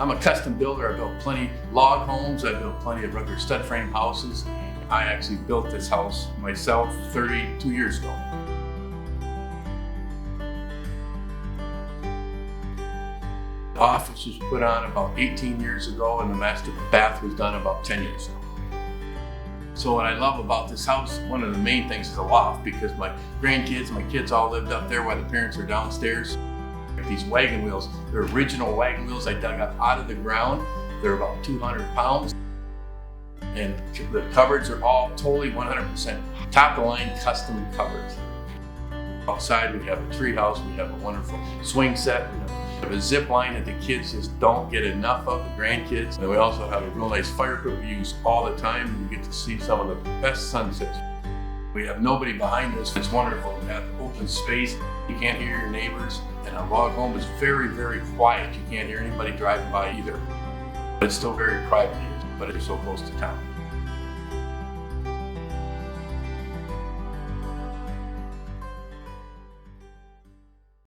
I'm a custom builder. I built plenty log homes. I built plenty of regular stud frame houses. I actually built this house myself 32 years ago. The office was put on about 18 years ago, and the master bath was done about 10 years ago. So what I love about this house, one of the main things is the loft, because my grandkids, my kids all lived up there while the parents are downstairs. These wagon wheels, they're original wagon wheels I dug up out of the ground. They're about 200 pounds. And the cupboards are all totally 100% top of the line custom cupboards. Outside we have a tree house, we have a wonderful swing set, we have a zip line that the kids just don't get enough of, the grandkids. And we also have a real nice fire pit we use all the time, and you get to see some of the best sunsets. We have nobody behind us. It's wonderful. We have open space. You can't hear your neighbors. And a log home is very, very quiet. You can't hear anybody driving by either. But it's still very private here, but it's so close to town.